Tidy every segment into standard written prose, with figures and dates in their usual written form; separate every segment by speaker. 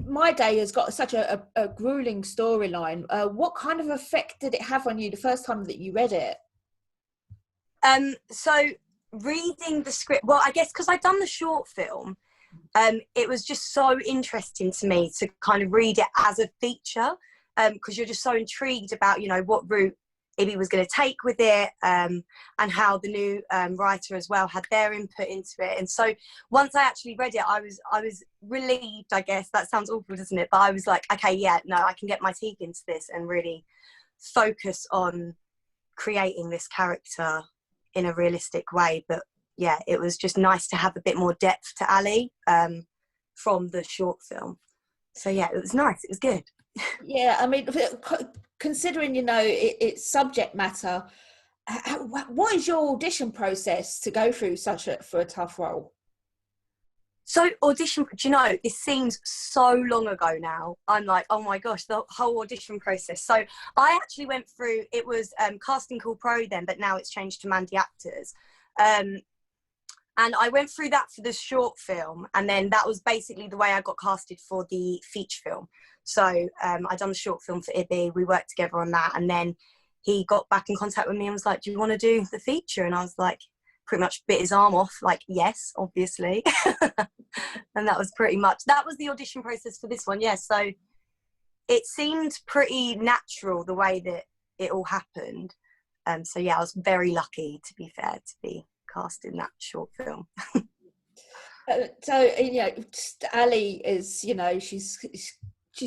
Speaker 1: My Day has got such a gruelling storyline. What kind of effect did it have on you the first time that you read it?
Speaker 2: So reading the script, well, I guess because I'd done the short film, it was just so interesting to me to kind of read it as a feature, because you're just so intrigued about, you know, what route Ibby was going to take with it, and how the new writer as well had their input into it. And so once I actually read it, I was relieved, I guess. That sounds awful, doesn't it? But I was like, okay, yeah, no, I can get my teeth into this and really focus on creating this character in a realistic way. But yeah, it was just nice to have a bit more depth to Ali, from the short film. So yeah, it was nice. It was good.
Speaker 1: Yeah, I mean, considering, you know, it's subject matter, what is your audition process to go through for a tough role?
Speaker 2: So Audition, do you know, this seems so long ago now. I'm like, oh my gosh, the whole audition process. So I actually went through, it was Casting Call Pro then, but now it's changed to Mandy Actors. And I went through that for the short film, and then that was basically the way I got casted for the feature film. So I done the short film for Ibby, we worked together on that, and then he got back in contact with me and was like, do you want to do the feature? And I was like, pretty much bit his arm off, like, yes, obviously. And that was pretty much, that was the audition process for this one, yeah. So it seemed pretty natural the way that it all happened. So yeah, I was very lucky, to be fair, to be cast in that short film.
Speaker 1: So, you know, Ali is, you know, she's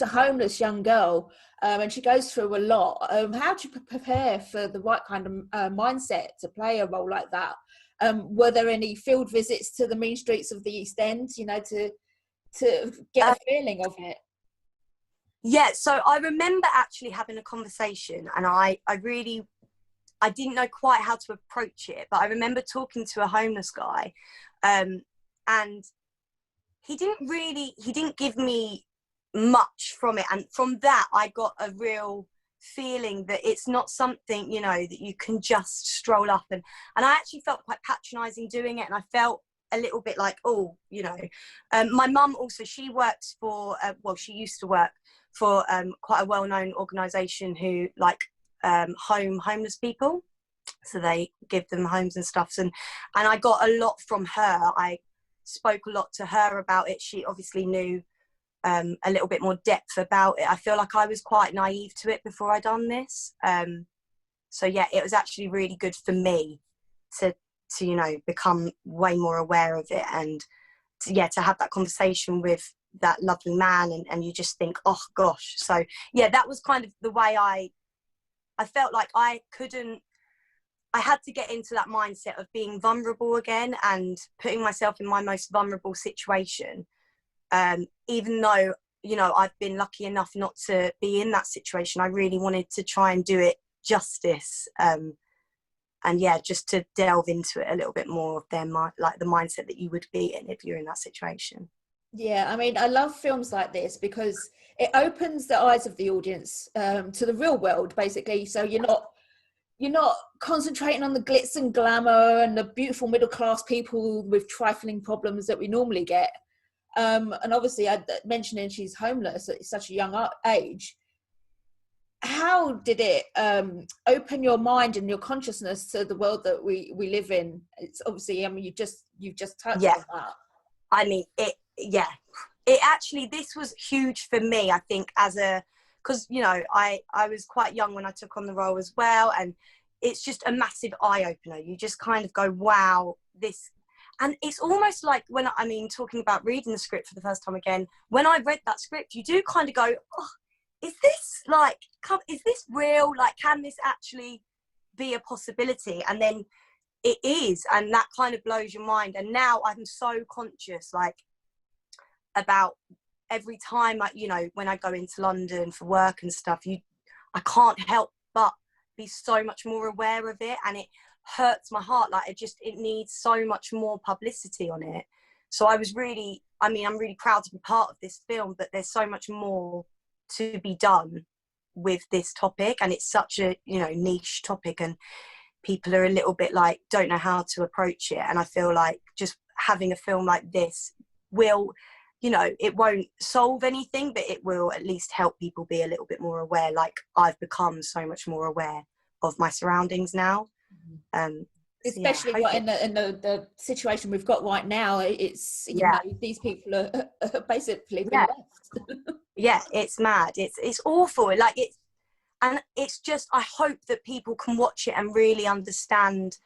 Speaker 1: a homeless young girl, and she goes through a lot. How do you prepare for the right kind of mindset to play a role like that? Were there any field visits to the mean streets of the East End, you know, to get a feeling of it?
Speaker 2: Yeah, so I remember actually having a conversation, and I didn't know quite how to approach it, but I remember talking to a homeless guy, and he didn't give me much from it. And from that, I got a real feeling that it's not something, you know, that you can just stroll up. And I actually felt quite patronizing doing it. And I felt a little bit like, oh, you know, my mum also, she works for, she used to work for quite a well-known organisation who like homeless people. So they give them homes and stuff. And I got a lot from her. I spoke a lot to her about it. She obviously knew a little bit more depth about it. I feel like I was quite naive to it before I done this. So yeah, it was actually really good for me to you know, become way more aware of it, and to have that conversation with that lovely man, and you just think, oh gosh. So yeah, that was kind of the way I felt like I had to get into that mindset of being vulnerable again and putting myself in my most vulnerable situation. Even though, you know, I've been lucky enough not to be in that situation, I really wanted to try and do it justice. And yeah, just to delve into it a little bit more of their like the mindset that you would be in if you're in that situation.
Speaker 1: Yeah, I mean, I love films like this because it opens the eyes of the audience to the real world, basically. So you're not concentrating on the glitz and glamour and the beautiful middle class people with trifling problems that we normally get. And obviously, I mentioning she's homeless at such a young age. How did it open your mind and your consciousness to the world that we live in? It's obviously, I mean, you've just touched on that.
Speaker 2: I mean, it actually, this was huge for me, I think, because, you know, I was quite young when I took on the role as well, and it's just a massive eye-opener. You just kind of go, wow, this. And it's almost like talking about reading the script for the first time again, when I read that script, you do kind of go, oh, is this real? Like, can this actually be a possibility? And then it is, and that kind of blows your mind. And now I'm so conscious, like, about every time, you know, when I go into London for work and stuff, I can't help but be so much more aware of it, and it hurts my heart. Like, it needs so much more publicity on it. So I'm really proud to be part of this film, but there's so much more to be done with this topic, and it's such a, you know, niche topic, and people are a little bit like, don't know how to approach it. And I feel like just having a film like this will you know, it won't solve anything, but it will at least help people be a little bit more aware. Like, I've become so much more aware of my surroundings now. So yeah,
Speaker 1: Especially what in the situation we've got right now, it's, you know, these people are basically been
Speaker 2: yeah,
Speaker 1: left.
Speaker 2: yeah, it's mad. It's awful. Like, it's just, I hope that people can watch it and really understand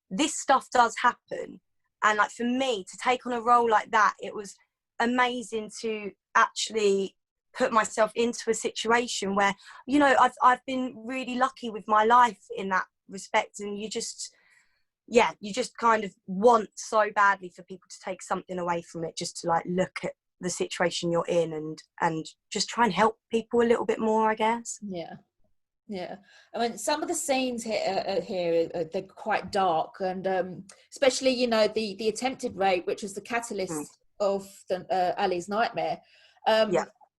Speaker 2: this stuff does happen. And like, for me to take on a role like that, it was amazing to actually put myself into a situation where, you know, I've been really lucky with my life in that respect. And you just kind of want so badly for people to take something away from it, just to like look at the situation you're in and just try and help people a little bit more, I guess.
Speaker 1: Yeah, I mean, some of the scenes here they're quite dark, and especially, you know, the attempted rape, which was the catalyst of Ali's nightmare.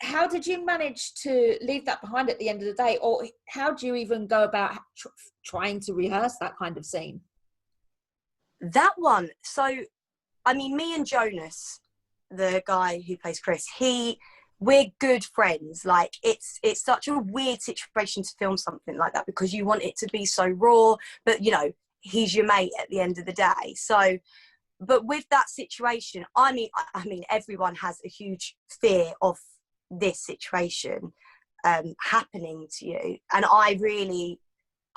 Speaker 1: How did you manage to leave that behind at the end of the day, or how do you even go about trying to rehearse that kind of scene?
Speaker 2: That one, so I mean, me and Jonas, the guy who plays Chris, we're good friends. Like, it's such a weird situation to film something like that, because you want it to be so raw, but, you know, he's your mate at the end of the day. So, but with that situation, I mean everyone has a huge fear of this situation happening to you. And I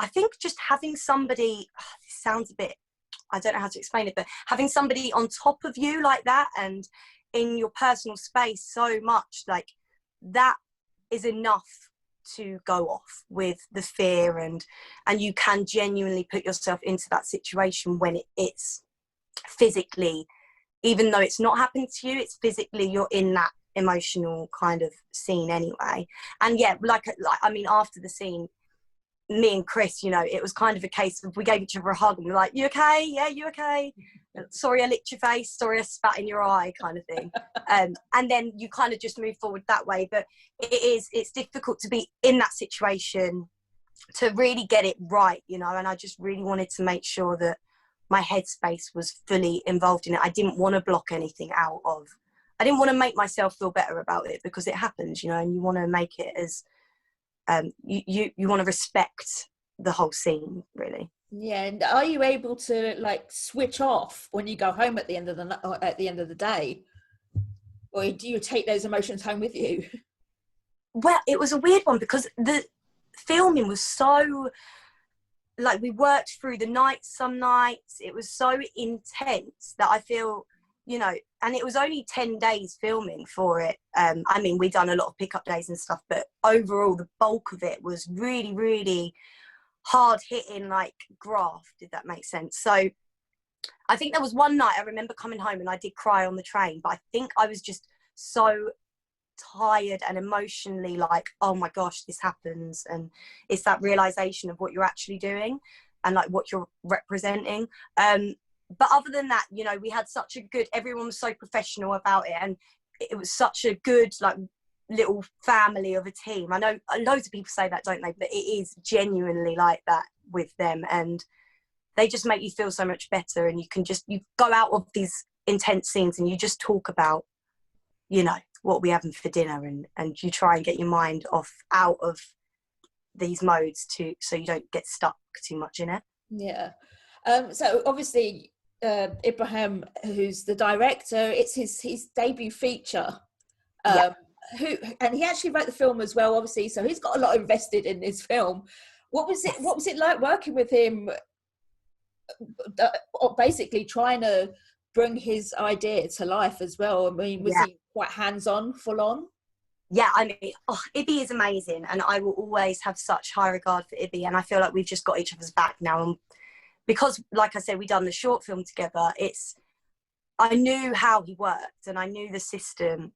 Speaker 2: think just having somebody, this sounds a bit, I don't know how to explain it, but having somebody on top of you like that and in your personal space so much, like, that is enough to go off with the fear, and you can genuinely put yourself into that situation when it's physically, even though it's not happened to you, it's physically, you're in that emotional kind of scene anyway. And yeah, like I mean, after the scene, me and Chris, you know, it was kind of a case of, we gave each other a hug and we're like, you okay? Yeah, you okay? Sorry I licked your face, sorry I spat in your eye, kind of thing. And then you kind of just move forward that way. But it's difficult to be in that situation to really get it right, you know. And I just really wanted to make sure that my headspace was fully involved in it. I didn't want to block anything out of, I didn't want to make myself feel better about it, because it happens, you know, and you want to make it as you want to respect the whole scene, really.
Speaker 1: Yeah, and are you able to like switch off when you go home at the end of the day, or do you take those emotions home with you?
Speaker 2: Well, it was a weird one, because the filming was so, like, we worked through the nights, some nights it was so intense that I feel, you know, and it was only 10 days filming for it. I mean, we done a lot of pickup days and stuff, but overall the bulk of it was really, really hard hitting, like, graft, if that makes sense. So I think there was one night I remember coming home and I did cry on the train, but I think I was just so tired and emotionally like, oh my gosh, this happens. And it's that realization of what you're actually doing and like what you're representing. But other than that, you know, we had such a good, everyone was so professional about it, and it was such a good, like, little family of a team. I know loads of people say that, don't they? But it is genuinely like that with them, and they just make you feel so much better. And you go out of these intense scenes and you just talk about, you know, what we having for dinner, and you try and get your mind out of these modes so you don't get stuck too much in it.
Speaker 1: Yeah. So obviously, Ibrahim, who's the director, it's his debut feature. And he actually wrote the film as well, obviously, so he's got a lot invested in this film. What was it like working with him, basically trying to bring his idea to life as well? I mean, was he quite hands-on, full on?
Speaker 2: Yeah, I mean, Ibby is amazing, and I will always have such high regard for Ibby, and I feel like we've just got each other's back now. And because, like I said, we done the short film together, I knew how he worked and I knew the system.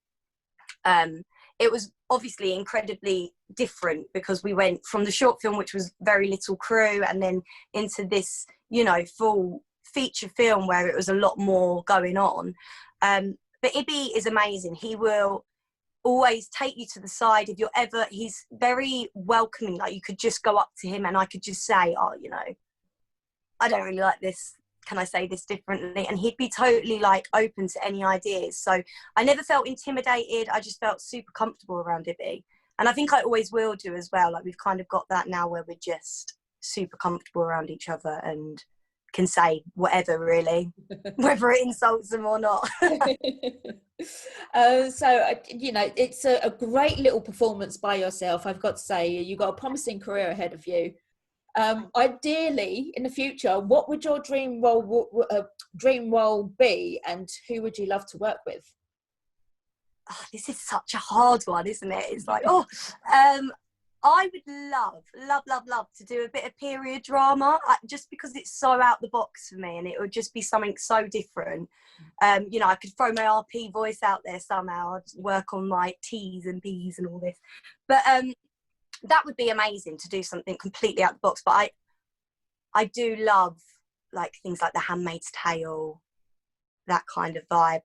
Speaker 2: It was obviously incredibly different because we went from the short film, which was very little crew, and then into this, you know, full feature film where it was a lot more going on. But Ibby is amazing. He will always take you to the side if you're ever, he's very welcoming. Like, you could just go up to him and I could just say, oh, you know, I don't really like this can I say this differently? And he'd be totally like open to any ideas. So I never felt intimidated. I just felt super comfortable around Ibby. And I think I always will do as well. Like we've kind of got that now where we're just super comfortable around each other and can say whatever, really, whether it insults them or not.
Speaker 1: You know, it's a great little performance by yourself. I've got to say, you've got a promising career ahead of you. Ideally, in the future, what would your dream role be, and who would you love to work with?
Speaker 2: Oh, this is such a hard one, isn't it? It's like, I would love to do a bit of period drama, just because it's so out the box for me, and it would just be something so different. You know, I could throw my RP voice out there somehow. I'd work on my T's and B's and all this, but that would be amazing to do something completely out the box. But I do love like things like The Handmaid's Tale, that kind of vibe.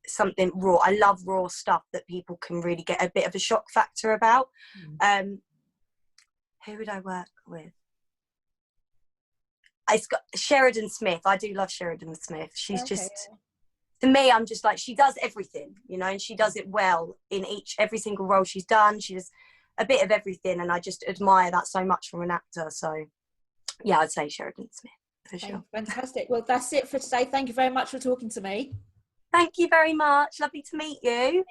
Speaker 2: Something raw. I love raw stuff that people can really get a bit of a shock factor about. Who would I work with? It's got Sheridan Smith. I do love Sheridan Smith. She's just, to me, I'm just like, she does everything, you know, and she does it well in every single role she's done. She does a bit of everything, and I just admire that so much from an actor. So yeah, I'd say Sheridan Smith for sure.
Speaker 1: Fantastic. Well, that's it for today. Thank you very much for talking to me.
Speaker 2: Thank you very much. Lovely to meet you.